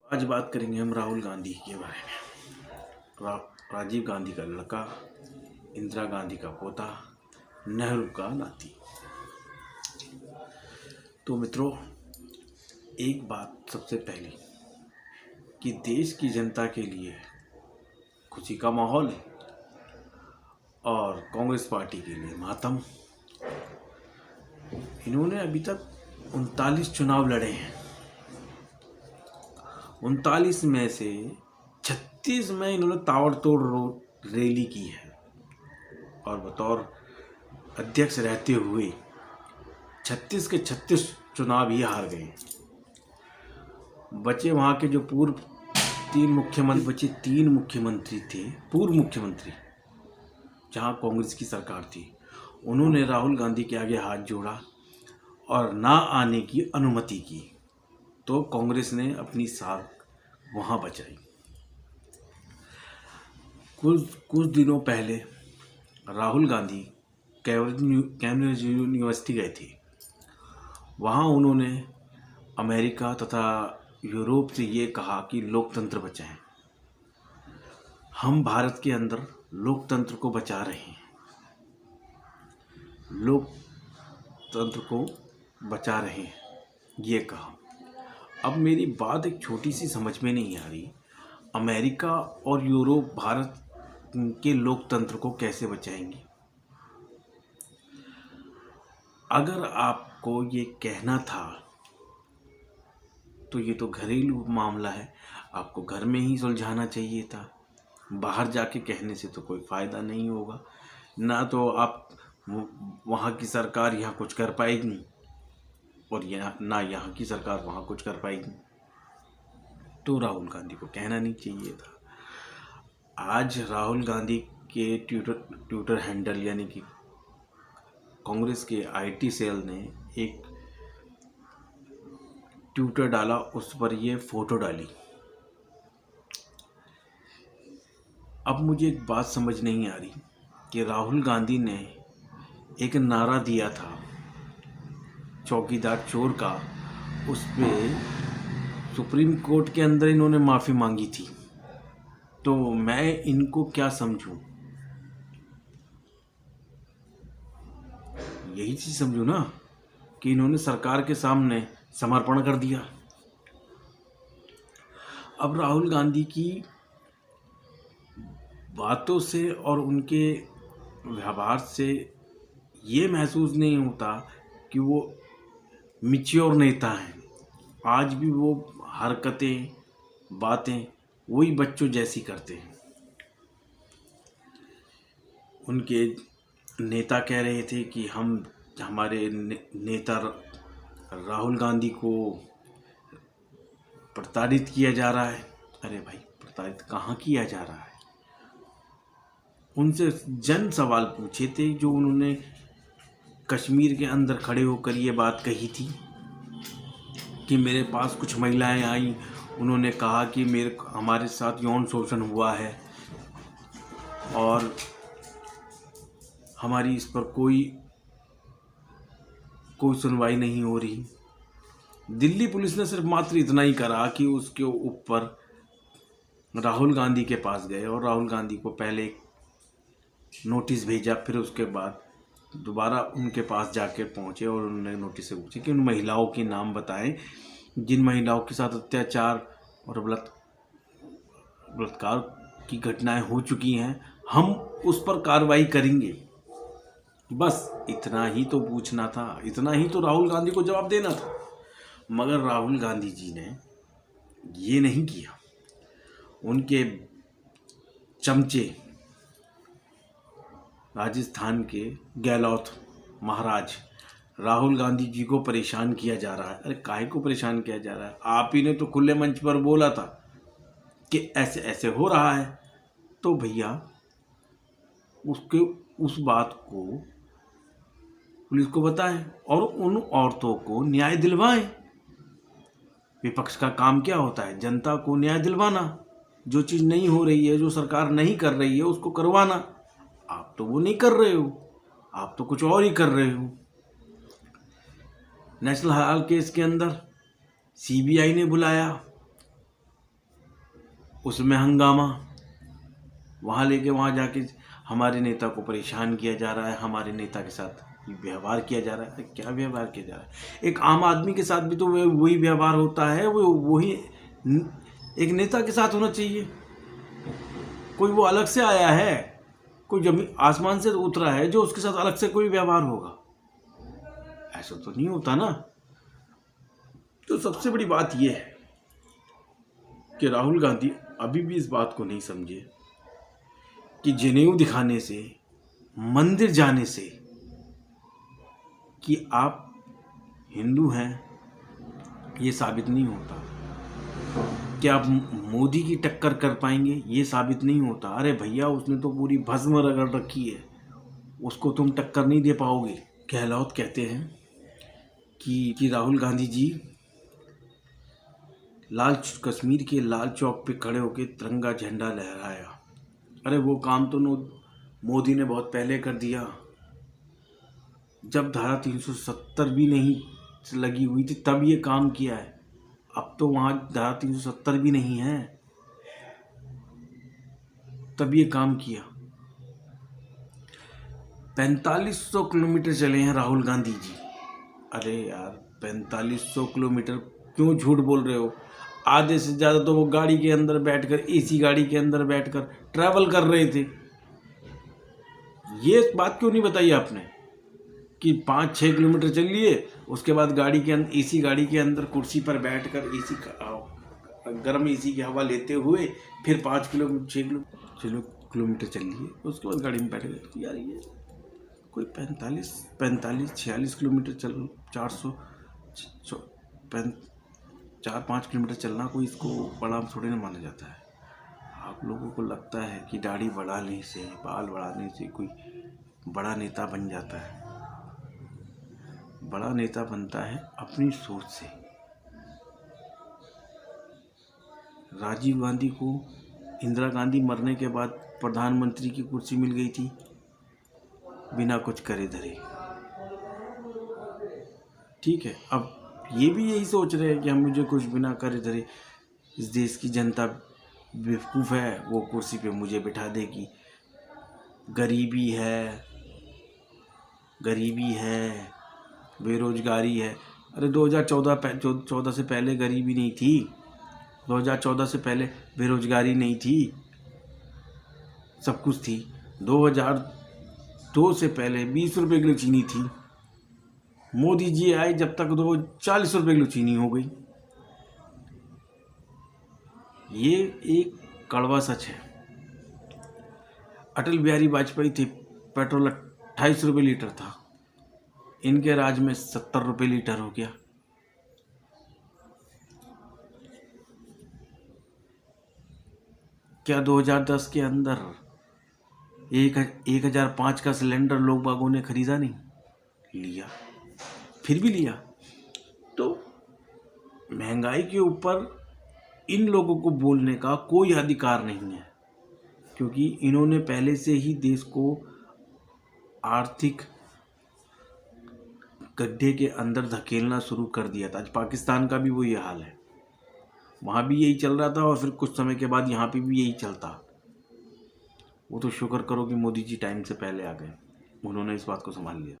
आज बात करेंगे हम राहुल गांधी के बारे में। राजीव गांधी का लड़का, इंदिरा गांधी का पोता, नेहरू का नाती। तो मित्रों, एक बात सबसे पहली कि देश की जनता के लिए खुशी का माहौल और कांग्रेस पार्टी के लिए मातम। इन्होंने अभी तक 39 चुनाव लड़े हैं। 39 में से 36 में इन्होंने ताबड़तोड़ रैली की है और बतौर अध्यक्ष रहते हुए 36 के 36 चुनाव ही हार गए। बचे वहाँ के जो तीन मुख्यमंत्री थे, पूर्व मुख्यमंत्री, जहाँ कांग्रेस की सरकार थी, उन्होंने राहुल गांधी के आगे हाथ जोड़ा और ना आने की अनुमति की, तो कांग्रेस ने अपनी साख वहाँ बचाई। कुछ दिनों पहले राहुल गांधी कैम्ब्रिज यूनिवर्सिटी गए थे। वहाँ उन्होंने अमेरिका तथा यूरोप से ये कहा कि लोकतंत्र बचाएं। हम भारत के अंदर लोकतंत्र को बचा रहे हैं, लोकतंत्र को बचा रहे हैं, ये कहा। अब मेरी बात एक छोटी सी समझ में नहीं आ रही, अमेरिका और यूरोप भारत के लोकतंत्र को कैसे बचाएंगे? अगर आपको ये कहना था तो ये तो घरेलू मामला है, आपको घर में ही सुलझाना चाहिए था। बाहर जाके कहने से तो कोई फ़ायदा नहीं होगा, ना तो आप वहाँ की सरकार यहाँ कुछ कर पाएगी और यहाँ की सरकार वहाँ कुछ कर पाएगी। तो राहुल गांधी को कहना नहीं चाहिए था। आज राहुल गांधी के ट्विटर हैंडल यानी कि कांग्रेस के आईटी सेल ने एक ट्विटर डाला, उस पर ये फोटो डाली। अब मुझे एक बात समझ नहीं आ रही कि राहुल गांधी ने एक नारा दिया था चौकीदार चोर का, उस पर सुप्रीम कोर्ट के अंदर इन्होंने माफ़ी मांगी थी। तो मैं इनको क्या समझूं? यही चीज़ समझूं ना कि इन्होंने सरकार के सामने समर्पण कर दिया। अब राहुल गांधी की बातों से और उनके व्यवहार से ये महसूस नहीं होता कि वो मैच्योर नेता हैं। आज भी वो हरकतें, बातें वही बच्चों जैसी करते हैं। उनके नेता कह रहे थे कि हमारे नेता राहुल गांधी को प्रताड़ित किया जा रहा है। अरे भाई, प्रताड़ित कहाँ किया जा रहा है? उनसे जन सवाल पूछे थे जो उन्होंने कश्मीर के अंदर खड़े होकर ये बात कही थी कि मेरे पास कुछ महिलाएं आई, उन्होंने कहा कि हमारे साथ यौन शोषण हुआ है और हमारी इस पर कोई सुनवाई नहीं हो रही। दिल्ली पुलिस ने सिर्फ मात्र इतना ही करा कि उसके ऊपर राहुल गांधी के पास गए और राहुल गांधी को पहले नोटिस भेजा, फिर उसके बाद दोबारा उनके पास जाके पहुंचे और उन्होंने नोटिस से पूछे कि उन महिलाओं के नाम बताएं जिन महिलाओं के साथ अत्याचार और बलात्कार की घटनाएं हो चुकी हैं, हम उस पर कार्रवाई करेंगे। बस इतना ही तो पूछना था, इतना ही तो राहुल गांधी को जवाब देना था। मगर राहुल गांधी जी ने ये नहीं किया। उनके चमचे राजस्थान के गहलोत महाराज राहुल गांधी जी को परेशान किया जा रहा है। अरे काहे को परेशान किया जा रहा है? आप ही ने तो खुले मंच पर बोला था कि ऐसे ऐसे हो रहा है, तो भैया उस बात को पुलिस को बताएं और उन औरतों को न्याय दिलवाएं। विपक्ष का काम क्या होता है? जनता को न्याय दिलवाना। जो चीज़ नहीं हो रही है, जो सरकार नहीं कर रही है, उसको करवाना। आप तो वो नहीं कर रहे हो, आप तो कुछ और ही कर रहे हो। नेशनल हराल केस के अंदर सीबीआई ने बुलाया उसमें हंगामा, वहाँ लेके वहाँ जाके हमारे नेता को परेशान किया जा रहा है, हमारे नेता के साथ व्यवहार किया जा रहा है। क्या व्यवहार किया जा रहा है? एक आम आदमी के साथ भी तो वही व्यवहार होता है, वो वही एक नेता के साथ होना चाहिए। कोई वो अलग से आया है, कोई जमीन आसमान से उतरा है जो उसके साथ अलग से कोई व्यवहार होगा? ऐसा तो नहीं होता ना। तो सबसे बड़ी बात यह है कि राहुल गांधी अभी भी इस बात को नहीं समझे कि जनेऊ दिखाने से, मंदिर जाने से कि आप हिंदू हैं ये साबित नहीं होता, कि आप मोदी की टक्कर कर पाएंगे ये साबित नहीं होता। अरे भैया, उसने तो पूरी भस्म रगड़ रखी है, उसको तुम टक्कर नहीं दे पाओगे। गहलोत कहते हैं कि राहुल गांधी जी कश्मीर के लाल चौक पे खड़े होकर तिरंगा झंडा लहराया। अरे वो काम तो मोदी ने बहुत पहले कर दिया, जब धारा 370 भी नहीं लगी हुई थी तब ये काम किया है। अब तो वहाँ धारा 370 भी नहीं है, तब ये काम किया। 4500 किलोमीटर चले हैं राहुल गांधी जी। अरे यार, 4500 किलोमीटर क्यों झूठ बोल रहे हो? आधे से ज़्यादा तो वो गाड़ी के अंदर बैठकर, एसी गाड़ी के अंदर बैठकर ट्रैवल कर रहे थे। ये बात क्यों नहीं बताई आपने कि 5-6 किलोमीटर चल लिए, उसके बाद गाड़ी के अंदर, एसी गाड़ी के अंदर कुर्सी पर बैठकर गर्म एसी की हवा लेते हुए फिर 5-6 किलोमीटर चल लिए, उसके बाद गाड़ी में बैठ गए। यार ये कोई 45-46 किलोमीटर चल 4-5 किलोमीटर चलना कोई इसको बड़ा थोड़ी ना माना जाता है। आप लोगों को लगता है कि दाढ़ी बढ़ाने से, बाल बढ़ाने से कोई बड़ा नेता बन जाता है। बड़ा नेता बनता है अपनी सोच से। राजीव गांधी को इंदिरा गांधी मरने के बाद प्रधानमंत्री की कुर्सी मिल गई थी बिना कुछ करे धरे। ठीक है, अब ये भी यही सोच रहे हैं कि हम मुझे कुछ बिना करे धरे, इस देश की जनता बेवकूफ़ है, वो कुर्सी पे मुझे बिठा देगी। गरीबी है, बेरोजगारी है। अरे 2014 से पहले गरीबी नहीं थी, 2014 से पहले बेरोजगारी नहीं थी, सब कुछ थी। 2002 से पहले 20 रुपये किलो चीनी थी। मोदी जी आए जब तक तो 40 रुपये किलो चीनी हो गई। ये एक कड़वा सच है। अटल बिहारी वाजपेयी थे, पेट्रोल 28 रुपये लीटर था, इनके राज में 70 रुपये लीटर हो गया। क्या 2010 के अंदर 1005 का सिलेंडर लोग बागों ने खरीदा नहीं? लिया, फिर भी लिया। तो महंगाई के ऊपर इन लोगों को बोलने का कोई अधिकार नहीं है, क्योंकि इन्होंने पहले से ही देश को आर्थिक गड्ढे के अंदर धकेलना शुरू कर दिया था। आज पाकिस्तान का भी वही हाल है, वहाँ भी यही चल रहा था और फिर कुछ समय के बाद यहाँ पे भी यही चलता। वो तो शुक्र करो कि मोदी जी टाइम से पहले आ गए, उन्होंने इस बात को संभाल लिया।